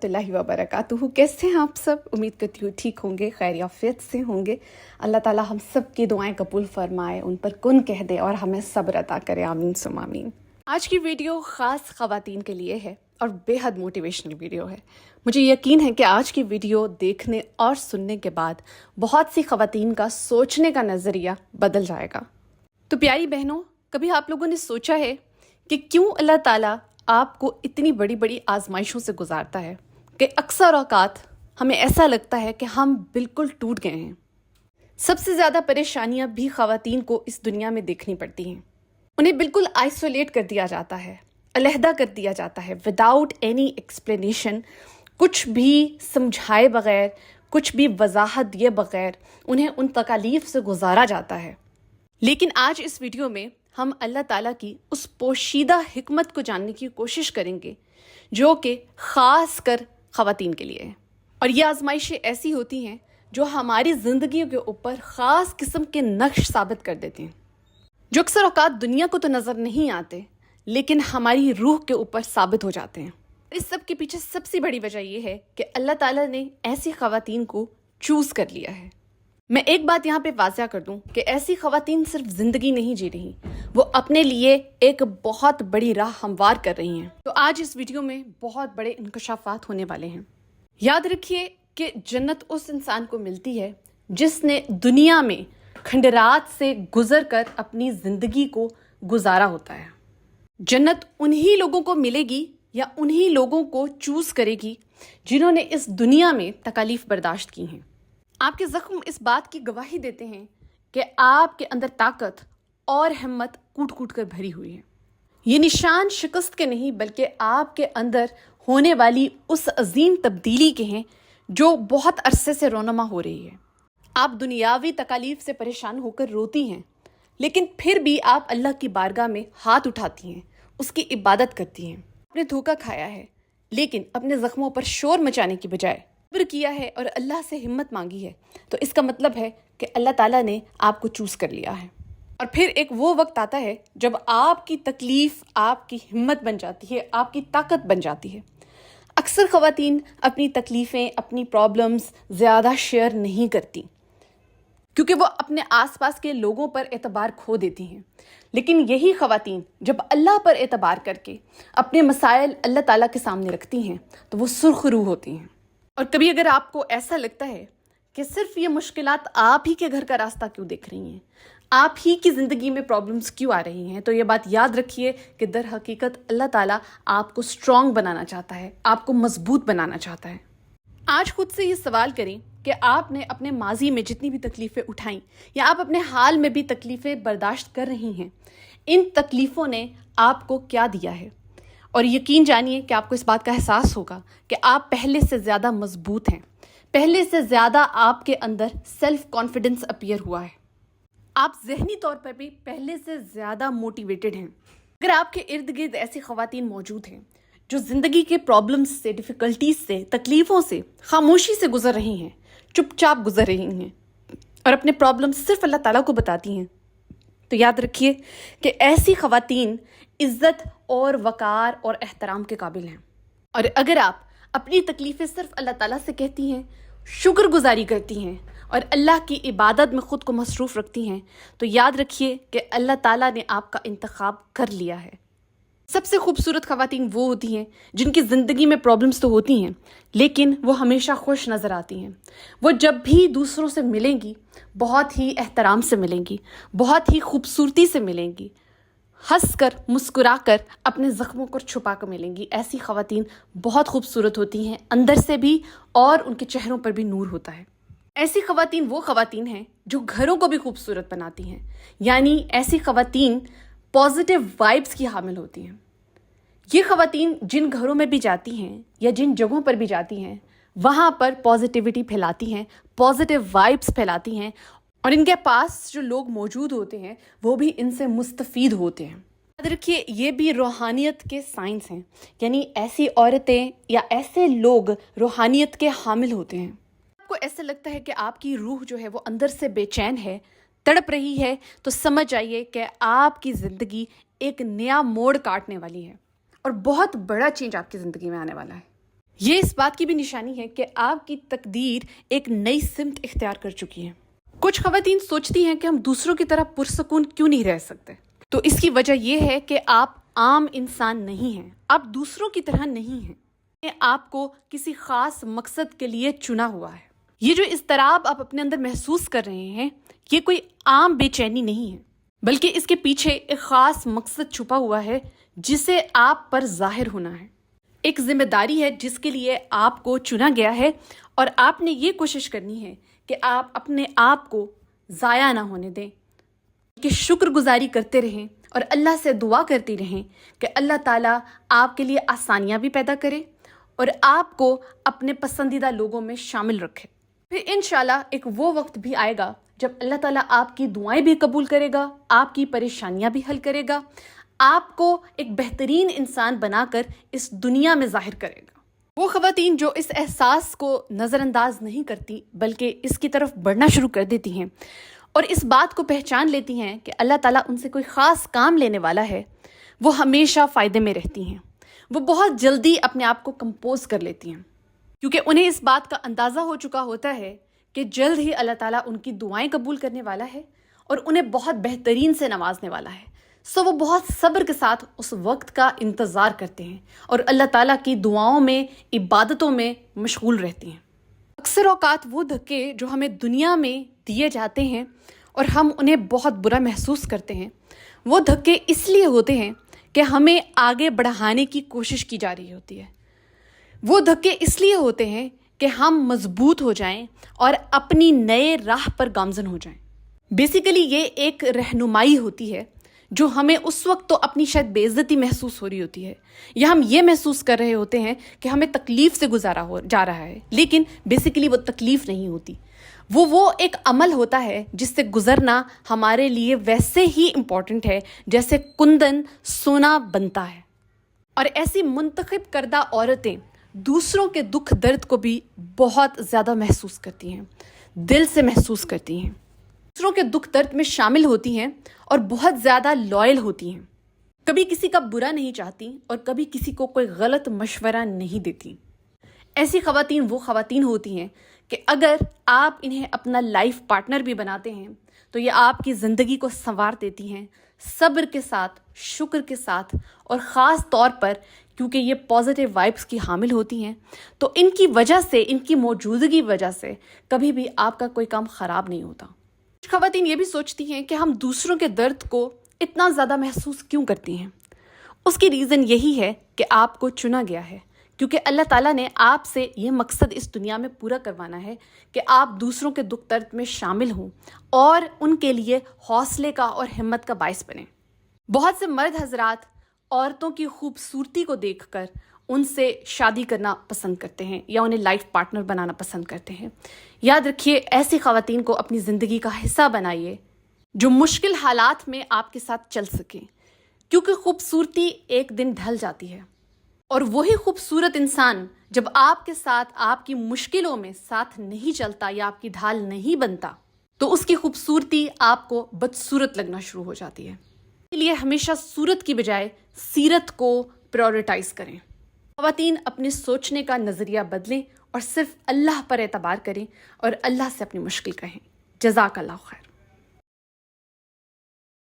अल्लाह वबरकातुहू। कैसे हैं आप सब? उम्मीद करती हूँ ठीक होंगे, खैरियत से होंगे। अल्लाह ताला हम सब की दुआएं कबूल फरमाए, उन पर कुन कह दे और हमें सब्र अता करे। आमीन सुम आमीन। आज की वीडियो ख़ास ख़वातीन के लिए है और बेहद मोटिवेशनल वीडियो है। मुझे यकीन है कि आज की वीडियो देखने और सुनने के बाद बहुत सी ख़वातीन का सोचने का नज़रिया बदल जाएगा। तो प्यारी बहनों, कभी आप लोगों ने सोचा है कि क्यों अल्लाह ताला आपको इतनी बड़ी बड़ी आजमाइशों से गुजारता है कि अक्सर औकात हमें ऐसा लगता है कि हम बिल्कुल टूट गए हैं। सबसे ज़्यादा परेशानियां भी ख़वातीन को इस दुनिया में देखनी पड़ती हैं। उन्हें बिल्कुल आइसोलेट कर दिया जाता है, अलहदा कर दिया जाता है, विदाउट एनी एक्सप्लेनेशन, कुछ भी समझाए बगैर, कुछ भी वजाहत दिए बगैर उन्हें उन तकालीफ से गुजारा जाता है। लेकिन आज इस वीडियो में हम अल्लाह ताला की उस पोशीदा हिकमत को जानने की कोशिश करेंगे जो कि ख़ास कर ख़वातीन के लिए है। और ये आजमाइशें ऐसी होती हैं जो हमारी ज़िंदगी के ऊपर ख़ास किस्म के नक्श साबित कर देती हैं, जो अक्सर औकात दुनिया को तो नज़र नहीं आते लेकिन हमारी रूह के ऊपर साबित हो जाते हैं। इस सब के पीछे सबसे बड़ी वजह यह है कि अल्लाह ताला ने ऐसी ख़वातीन को चूज़ कर लिया है। मैं एक बात यहाँ पे वाज़िया कर दूँ कि ऐसी ख़वातीन सिर्फ ज़िंदगी नहीं जी रही, वो अपने लिए एक बहुत बड़ी राह हमवार कर रही हैं। तो आज इस वीडियो में बहुत बड़े इंकशाफात होने वाले हैं। याद रखिए कि जन्नत उस इंसान को मिलती है जिसने दुनिया में खंडरात से गुजर कर अपनी ज़िंदगी को गुजारा होता है। जन्नत उन्हीं लोगों को मिलेगी या उन्हीं लोगों को चूज़ करेगी जिन्होंने इस दुनिया में तकालीफ बर्दाश्त की हैं। आपके ज़ख्म इस बात की गवाही देते हैं कि आपके अंदर ताकत और हिम्मत कूट कूट कर भरी हुई है। ये निशान शिकस्त के नहीं बल्कि आपके अंदर होने वाली उस अजीम तब्दीली के हैं जो बहुत अरसे से रोनमा हो रही है। आप दुनियावी तकालीफ से परेशान होकर रोती हैं, लेकिन फिर भी आप अल्लाह की बारगाह में हाथ उठाती हैं, उसकी इबादत करती हैं। आपने धोखा खाया है लेकिन अपने ज़ख्मों पर शोर मचाने की बजाय सब्र किया है और अल्लाह से हिम्मत मांगी है, तो इसका मतलब है कि अल्लाह ताला ने आपको चूज़ कर लिया है। और फिर एक वो वक्त आता है जब आपकी तकलीफ़ आपकी हिम्मत बन जाती है, आपकी ताकत बन जाती है। अक्सर ख़वातीन अपनी तकलीफ़ें, अपनी प्रॉब्लम्स ज़्यादा शेयर नहीं करती क्योंकि वो अपने आसपास के लोगों पर एतबार खो देती हैं। लेकिन यही ख़वातीन जब अल्लाह पर एतबार करके अपने मसाइल अल्लाह ताला के सामने रखती हैं तो वो सुर्ख़रू होती हैं। और कभी अगर आपको ऐसा लगता है कि सिर्फ ये मुश्किलात आप ही के घर का रास्ता क्यों देख रही हैं, आप ही की ज़िंदगी में प्रॉब्लम्स क्यों आ रही हैं, तो ये बात याद रखिए कि दर हकीकत अल्लाह ताला आपको स्ट्रॉन्ग बनाना चाहता है, आपको मजबूत बनाना चाहता है। आज खुद से ये सवाल करें कि आपने अपने माजी में जितनी भी तकलीफ़ें उठाई या आप अपने हाल में भी तकलीफ़ें बर्दाश्त कर रही हैं, इन तकलीफ़ों ने आपको क्या दिया है। और यकीन जानिए कि आपको इस बात का एहसास होगा कि आप पहले से ज़्यादा मजबूत हैं, पहले से ज़्यादा आपके अंदर सेल्फ कॉन्फिडेंस अपीयर हुआ है। आप ज़हनी तौर पर भी पहले से ज़्यादा मोटिवेटेड हैं। अगर आपके इर्द गिर्द ऐसी ख़वातीन मौजूद हैं जो ज़िंदगी के प्रॉब्लम्स से, डिफ़िकल्टीज़ से, तकलीफ़ों से खामोशी से गुजर रही हैं, चुपचाप गुजर रही हैं और अपने प्रॉब्लम्स सिर्फ अल्लाह ताला को बताती हैं, तो याद रखिए कि ऐसी ख़वातीन इज़्ज़त और वक़ार और एहतराम के काबिल हैं। और अगर आप अपनी तकलीफ़ें सिर्फ अल्लाह ताला से कहती हैं, शुक्रगुजारी करती हैं और अल्लाह की इबादत में ख़ुद को मसरूफ़ रखती हैं, तो याद रखिए कि अल्लाह ताला ने आपका इंतखाब कर लिया है। सबसे खूबसूरत ख़वातीन वो होती हैं जिनकी ज़िंदगी में प्रॉब्लम्स तो होती हैं लेकिन वो हमेशा खुश नज़र आती हैं। वो जब भी दूसरों से मिलेंगी बहुत ही एहतराम से मिलेंगी, बहुत ही खूबसूरती से मिलेंगी, हंस कर, मुस्कुरा कर, अपने ज़ख्मों को छुपा कर मिलेंगी। ऐसी ख़वातीन बहुत खूबसूरत होती हैं अंदर से भी और उनके चेहरों पर भी नूर होता है। ऐसी ख़वातीन वो ख़वातीन हैं जो घरों को भी खूबसूरत बनाती हैं, यानी ऐसी ख़वातीन पॉजिटिव वाइब्स की हामिल होती हैं। ये ख़वातीन जिन घरों में भी जाती हैं या जिन जगहों पर भी जाती हैं वहाँ पर पॉजिटिविटी फैलाती हैं, पॉजिटिव वाइब्स फैलाती हैं और इनके पास जो लोग मौजूद होते हैं वो भी इनसे मुस्तफ़ीद होते हैं। याद रखिए ये भी रूहानियत के साइंस हैं, यानी ऐसी औरतें या ऐसे लोग रूहानियत के हामिल होते हैं। आपको ऐसा लगता है कि आपकी रूह जो है वो अंदर से बेचैन है, तड़प रही है, तो समझ जाइए कि आपकी ज़िंदगी एक नया मोड़ काटने वाली है और बहुत बड़ा चेंज आपकी ज़िंदगी में आने वाला है। یہ اس بات کی بھی نشانی ہے کہ آپ کی تقدیر ایک نئی سمت اختیار کر چکی ہے۔ کچھ خواتین سوچتی ہیں کہ ہم دوسروں کی طرح پرسکون کیوں نہیں رہ سکتے، تو اس کی وجہ یہ ہے کہ آپ عام انسان نہیں ہیں، آپ دوسروں کی طرح نہیں ہیں، آپ کو کسی خاص مقصد کے لیے چنا ہوا ہے۔ یہ جو اضطراب آپ اپنے اندر محسوس کر رہے ہیں، یہ کوئی عام بے چینی نہیں ہے، بلکہ اس کے پیچھے ایک خاص مقصد چھپا ہوا ہے جسے آپ پر ظاہر ہونا ہے، ایک ذمہ داری ہے جس کے لیے آپ کو چنا گیا ہے، اور آپ نے یہ کوشش کرنی ہے کہ آپ اپنے آپ کو ضائع نہ ہونے دیں، کہ شکر گزاری کرتے رہیں اور اللہ سے دعا کرتی رہیں کہ اللہ تعالیٰ آپ کے لیے آسانیاں بھی پیدا کرے اور آپ کو اپنے پسندیدہ لوگوں میں شامل رکھے۔ پھر انشاءاللہ ایک وہ وقت بھی آئے گا جب اللہ تعالیٰ آپ کی دعائیں بھی قبول کرے گا، آپ کی پریشانیاں بھی حل کرے گا، آپ کو ایک بہترین انسان بنا کر اس دنیا میں ظاہر کرے گا۔ وہ خواتین جو اس احساس کو نظر انداز نہیں کرتی بلکہ اس کی طرف بڑھنا شروع کر دیتی ہیں اور اس بات کو پہچان لیتی ہیں کہ اللہ تعالیٰ ان سے کوئی خاص کام لینے والا ہے، وہ ہمیشہ فائدے میں رہتی ہیں، وہ بہت جلدی اپنے آپ کو کمپوز کر لیتی ہیں، کیونکہ انہیں اس بات کا اندازہ ہو چکا ہوتا ہے کہ جلد ہی اللہ تعالیٰ ان کی دعائیں قبول کرنے والا ہے اور انہیں بہت بہترین سے نوازنے والا ہے۔ وہ بہت صبر کے ساتھ اس وقت کا انتظار کرتے ہیں اور اللہ تعالیٰ کی دعاؤں میں، عبادتوں میں مشغول رہتے ہیں۔ اکثر اوقات وہ دھکے جو ہمیں دنیا میں دیے جاتے ہیں اور ہم انہیں بہت برا محسوس کرتے ہیں، وہ دھکے اس لیے ہوتے ہیں کہ ہمیں آگے بڑھانے کی کوشش کی جا رہی ہوتی ہے۔ وہ دھکے اس لیے ہوتے ہیں کہ ہم مضبوط ہو جائیں اور اپنی نئے راہ پر گامزن ہو جائیں۔ بیسیکلی یہ ایک رہنمائی ہوتی ہے جو ہمیں اس وقت تو اپنی شاید بے عزتی محسوس ہو رہی ہوتی ہے، یا ہم یہ محسوس کر رہے ہوتے ہیں کہ ہمیں تکلیف سے گزارا ہو جا رہا ہے، لیکن بیسیکلی وہ تکلیف نہیں ہوتی، وہ ایک عمل ہوتا ہے جس سے گزرنا ہمارے لیے ویسے ہی امپورٹنٹ ہے جیسے کندن سونا بنتا ہے۔ اور ایسی منتخب کردہ عورتیں دوسروں کے دکھ درد کو بھی بہت زیادہ محسوس کرتی ہیں، دل سے محسوس کرتی ہیں، دوسروں کے دکھ درد میں شامل ہوتی ہیں اور بہت زیادہ لائل ہوتی ہیں، کبھی کسی کا برا نہیں چاہتی اور کبھی کسی کو کوئی غلط مشورہ نہیں دیتی۔ ایسی خواتین وہ خواتین ہوتی ہیں کہ اگر آپ انہیں اپنا لائف پارٹنر بھی بناتے ہیں تو یہ آپ کی زندگی کو سنوار دیتی ہیں، صبر کے ساتھ، شکر کے ساتھ، اور خاص طور پر کیونکہ یہ پازیٹیو وائبس کی حامل ہوتی ہیں، تو ان کی وجہ سے، ان کی موجودگی وجہ سے کبھی بھی آپ کا کوئی کام خراب نہیں ہوتا۔ کچھ خواتین یہ بھی سوچتی ہیں کہ ہم دوسروں کے درد کو اتنا زیادہ محسوس کیوں کرتی ہیں؟ اس کی ریزن یہی ہے کہ آپ کو چنا گیا ہے، کیونکہ اللہ تعالیٰ نے آپ سے یہ مقصد اس دنیا میں پورا کروانا ہے کہ آپ دوسروں کے دکھ درد میں شامل ہوں اور ان کے لیے حوصلے کا اور ہمت کا باعث بنیں۔ بہت سے مرد حضرات عورتوں کی خوبصورتی کو دیکھ کر ان سے شادی کرنا پسند کرتے ہیں یا انہیں لائف پارٹنر بنانا پسند کرتے ہیں۔ یاد رکھیے، ایسی خواتین کو اپنی زندگی کا حصہ بنائیے جو مشکل حالات میں آپ کے ساتھ چل سکیں، کیونکہ خوبصورتی ایک دن ڈھل جاتی ہے، اور وہی خوبصورت انسان جب آپ کے ساتھ آپ کی مشکلوں میں ساتھ نہیں چلتا یا آپ کی ڈھال نہیں بنتا تو اس کی خوبصورتی آپ کو بدصورت لگنا شروع ہو جاتی ہے۔ اس لیے ہمیشہ صورت کی بجائے سیرت کو پریورٹائز کریں۔ خواتین اپنے سوچنے کا نظریہ بدلیں اور صرف اللہ پر اعتبار کریں اور اللہ سے اپنی مشکل کہیں۔ جزاک اللہ خیر۔